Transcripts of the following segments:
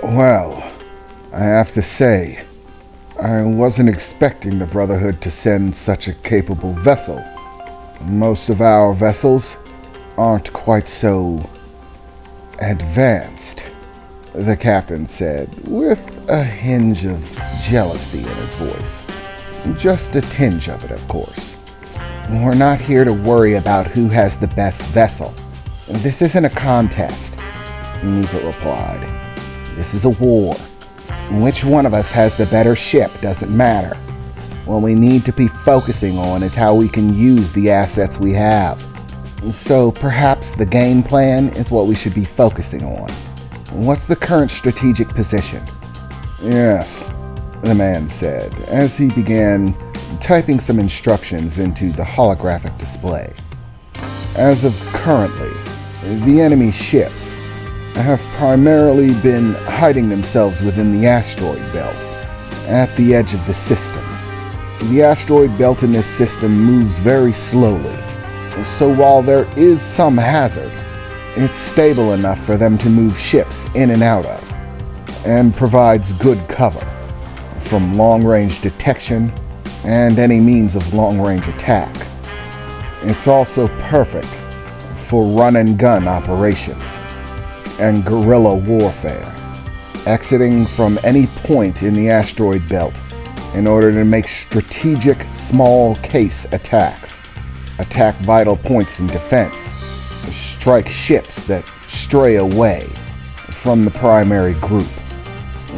Well, I have to say, I wasn't expecting the Brotherhood to send such a capable vessel. Most of our vessels aren't quite so advanced, the captain said, with a hinge of jealousy in his voice. Just a tinge of it, of course. We're not here to worry about who has the best vessel. This isn't a contest, Nika replied. This is a war. Which one of us has the better ship doesn't matter. What we need to be focusing on is how we can use the assets we have. So perhaps the game plan is what we should be focusing on. What's the current strategic position? Yes, the man said, as he began typing some instructions into the holographic display. As of currently, the enemy ships have primarily been hiding themselves within the asteroid belt, at the edge of the system. The asteroid belt in this system moves very slowly, so while there is some hazard, it's stable enough for them to move ships in and out of, and provides good cover from long-range detection and any means of long-range attack. It's also perfect for run-and-gun operations and guerrilla warfare, exiting from any point in the asteroid belt in order to make strategic small-case attacks, attack vital points in defense, strike ships that stray away from the primary group.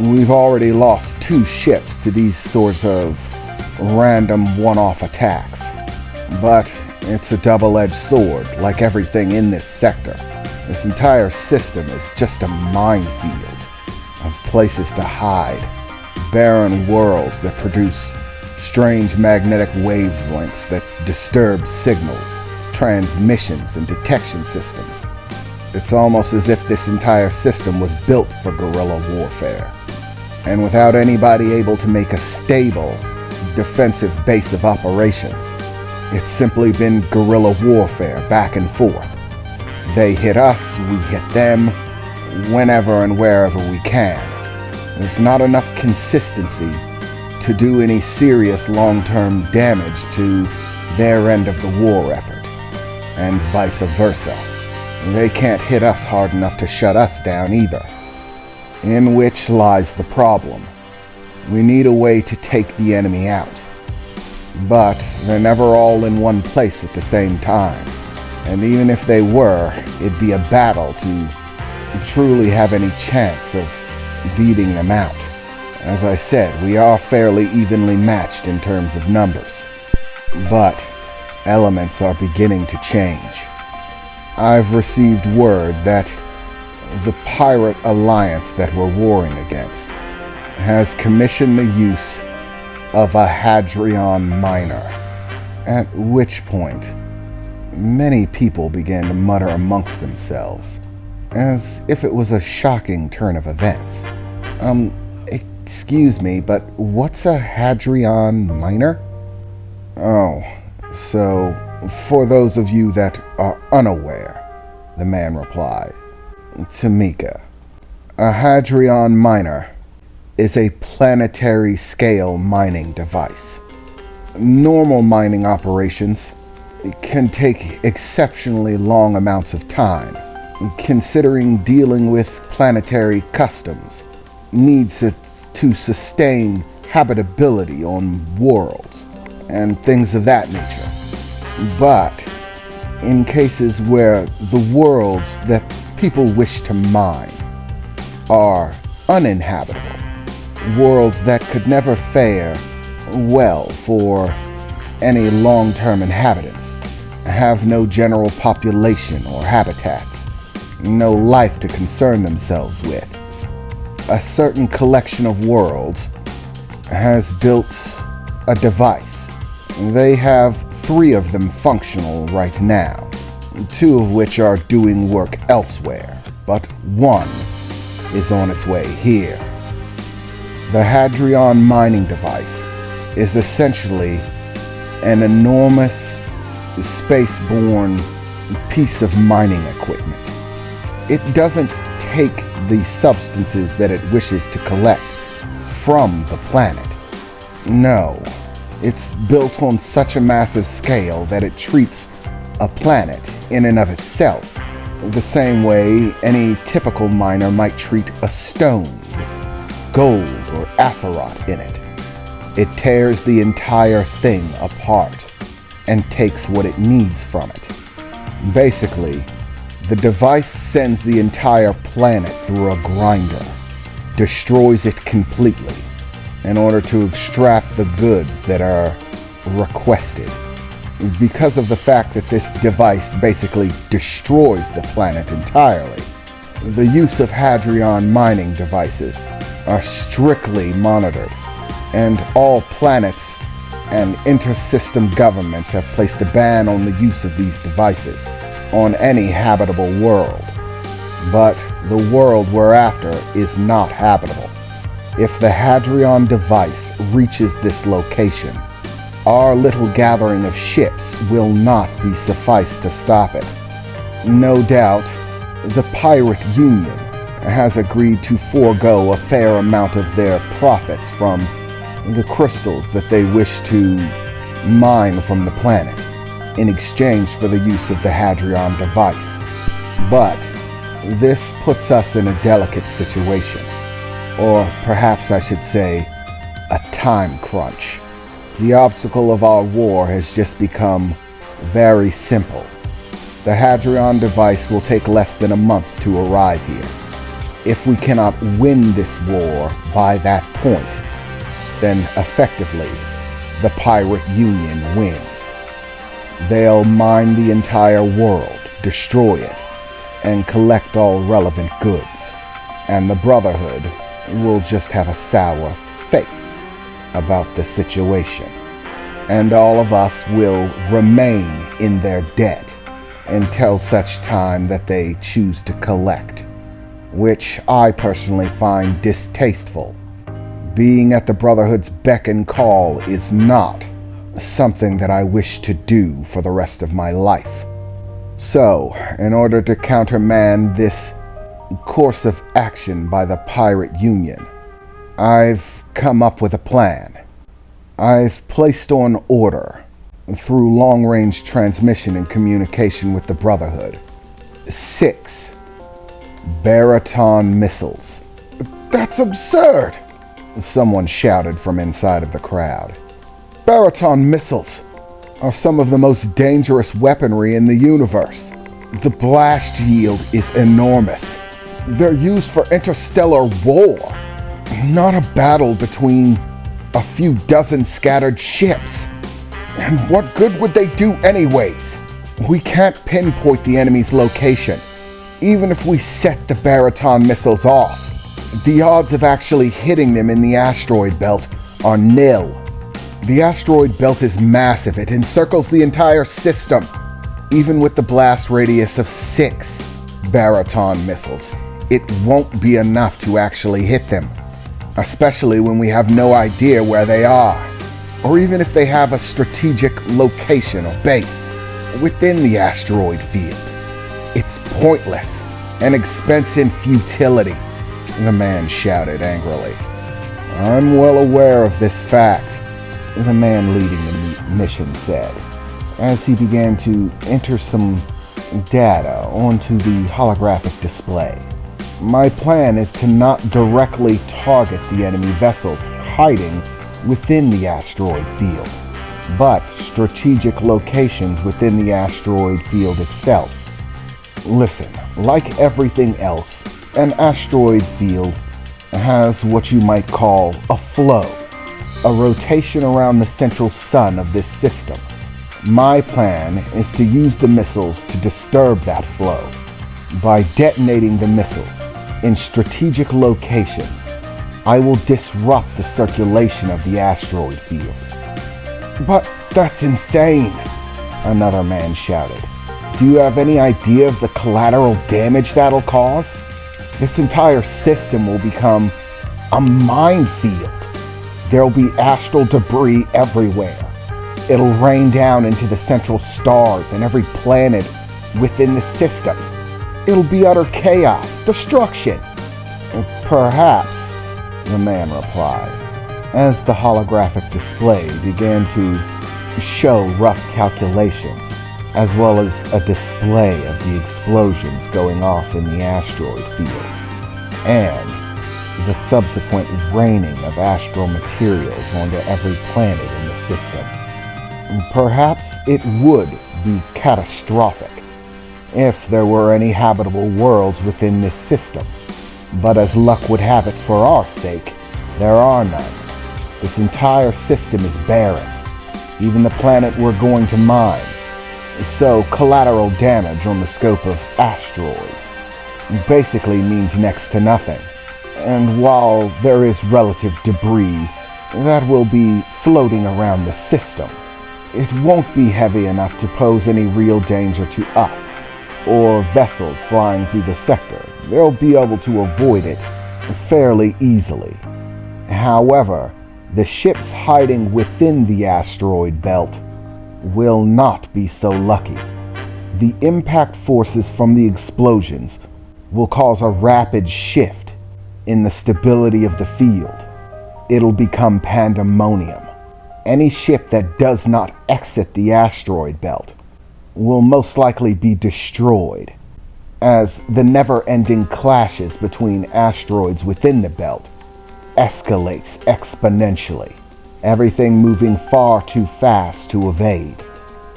We've already lost 2 ships to these sorts of random one-off attacks, but it's a double-edged sword like everything in this sector. This entire system is just a minefield of places to hide, barren worlds that produce strange magnetic wavelengths that disturb signals, transmissions, and detection systems. It's almost as if this entire system was built for guerrilla warfare, and without anybody able to make a stable, defensive base of operations, it's simply been guerrilla warfare back and forth. They hit us, we hit them, whenever and wherever we can. There's not enough consistency to do any serious long-term damage to their end of the war effort, and vice versa. They can't hit us hard enough to shut us down either. In which lies the problem. We need a way to take the enemy out. But they're never all in one place at the same time. And even if they were, it'd be a battle to truly have any chance of beating them out. As I said, we are fairly evenly matched in terms of numbers. But elements are beginning to change. I've received word that the pirate alliance that we're warring against has commissioned the use of a Hadrian miner, at which point many people began to mutter amongst themselves, as if it was a shocking turn of events. Excuse me, but what's a Hadrian miner? Oh, so for those of you that are unaware, the man replied. Tamika, a Hadrian miner is a planetary scale mining device. Normal mining operations can take exceptionally long amounts of time, considering dealing with planetary customs needs to sustain habitability on worlds and things of that nature. But in cases where the worlds that people wish to mine are uninhabitable, worlds that could never fare well for any long-term inhabitants, have no general population or habitats, no life to concern themselves with. A certain collection of worlds has built a device. They have 3 of them functional right now, 2 of which are doing work elsewhere, but 1 is on its way here. The Hadrian mining device is essentially an enormous space-borne piece of mining equipment. It doesn't take the substances that it wishes to collect from the planet. No, it's built on such a massive scale that it treats a planet in and of itself the same way any typical miner might treat a stone with gold or azeroth in it. It tears the entire thing apart and takes what it needs from it. Basically, the device sends the entire planet through a grinder, destroys it completely, in order to extract the goods that are requested. Because of the fact that this device basically destroys the planet entirely, the use of Hadrian mining devices are strictly monitored, and all planets and intersystem governments have placed a ban on the use of these devices on any habitable world. But the world we're after is not habitable. If the Hadrian device reaches this location, our little gathering of ships will not be suffice to stop it. No doubt, the Pirate Union has agreed to forego a fair amount of their profits from the crystals that they wish to mine from the planet in exchange for the use of the Hadrian device. But this puts us in a delicate situation, or perhaps I should say, a time crunch. The obstacle of our war has just become very simple. The Hadrian device will take less than a month to arrive here. If we cannot win this war by that point, then effectively, the Pirate Union wins. They'll mine the entire world, destroy it, and collect all relevant goods. And the Brotherhood will just have a sour face about the situation. And all of us will remain in their debt until such time that they choose to collect, which I personally find distasteful. Being at the Brotherhood's beck and call is not something that I wish to do for the rest of my life. So, in order to countermand this course of action by the Pirate Union, I've come up with a plan. I've placed on order, through long-range transmission and communication with the Brotherhood, 6 Baraton missiles. That's absurd! Someone shouted from inside of the crowd. Baraton missiles are some of the most dangerous weaponry in the universe. The blast yield is enormous. They're used for interstellar war, not a battle between a few dozen scattered ships. And what good would they do anyways? We can't pinpoint the enemy's location. Even if we set the Baraton missiles off, the odds of actually hitting them in the asteroid belt are nil. The asteroid belt is massive. It encircles the entire system. Even with the blast radius of 6 Baraton missiles, it won't be enough to actually hit them, especially when we have no idea where they are, or even if they have a strategic location or base within the asteroid field. It's pointless, an expense in futility, the man shouted angrily. I'm well aware of this fact, the man leading the mission said, as he began to enter some data onto the holographic display. My plan is to not directly target the enemy vessels hiding within the asteroid field, but strategic locations within the asteroid field itself. Listen, like everything else, an asteroid field has what you might call a flow, a rotation around the central sun of this system. My plan is to use the missiles to disturb that flow. By detonating the missiles in strategic locations, I will disrupt the circulation of the asteroid field. But that's insane, another man shouted. Do you have any idea of the collateral damage that'll cause? This entire system will become a minefield. There'll be astral debris everywhere. It'll rain down into the central stars and every planet within the system. It'll be utter chaos, destruction. Perhaps, the man replied, as the holographic display began to show rough calculations, as well as a display of the explosions going off in the asteroid field, and the subsequent raining of astral materials onto every planet in the system. Perhaps it would be catastrophic if there were any habitable worlds within this system, but as luck would have it for our sake, there are none. This entire system is barren, even the planet we're going to mine. So collateral damage on the scope of asteroids basically means next to nothing. And while there is relative debris that will be floating around the system, it won't be heavy enough to pose any real danger to us or vessels flying through the sector. They'll be able to avoid it fairly easily. However, the ships hiding within the asteroid belt will not be so lucky. The impact forces from the explosions will cause a rapid shift in the stability of the field. It'll become pandemonium. Any ship that does not exit the asteroid belt will most likely be destroyed, as the never-ending clashes between asteroids within the belt escalates exponentially, everything moving far too fast to evade.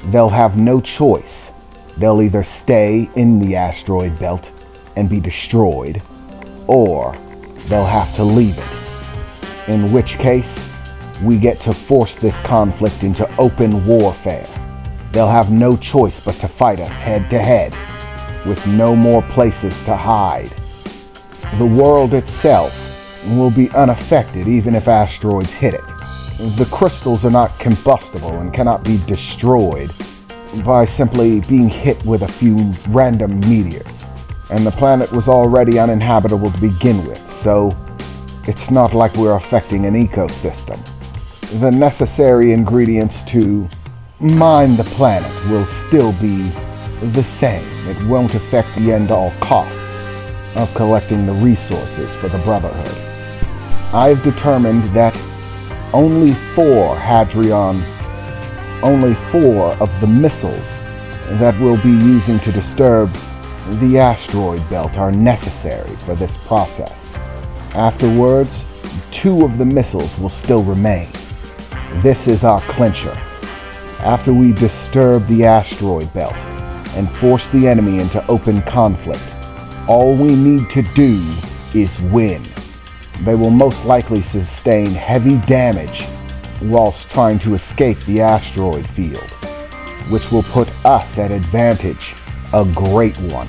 They'll have no choice. They'll either stay in the asteroid belt and be destroyed, or they'll have to leave it. In which case, we get to force this conflict into open warfare. They'll have no choice but to fight us head to head, with no more places to hide. The world itself will be unaffected even if asteroids hit it. The crystals are not combustible and cannot be destroyed by simply being hit with a few random meteors. And the planet was already uninhabitable to begin with, so it's not like we're affecting an ecosystem. The necessary ingredients to mine the planet will still be the same. It won't affect the end-all costs of collecting the resources for the Brotherhood. I've determined that only four of the missiles that we'll be using to disturb the asteroid belt are necessary for this process. Afterwards, 2 of the missiles will still remain. This is our clincher. After we disturb the asteroid belt and force the enemy into open conflict, all we need to do is win. They will most likely sustain heavy damage whilst trying to escape the asteroid field, which will put us at advantage, a great one.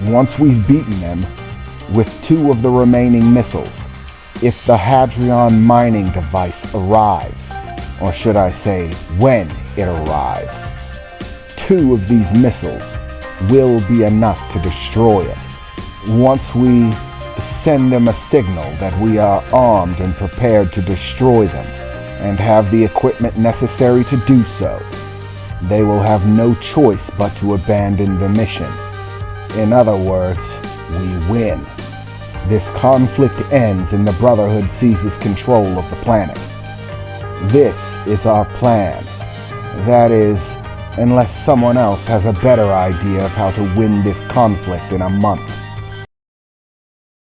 Once we've beaten them with 2 of the remaining missiles, if the Hadrian mining device arrives, or should I say, when it arrives, 2 of these missiles will be enough to destroy it. Once we send them a signal that we are armed and prepared to destroy them, and have the equipment necessary to do so, they will have no choice but to abandon the mission. In other words, we win. This conflict ends and the Brotherhood seizes control of the planet. This is our plan. That is, unless someone else has a better idea of how to win this conflict in a month.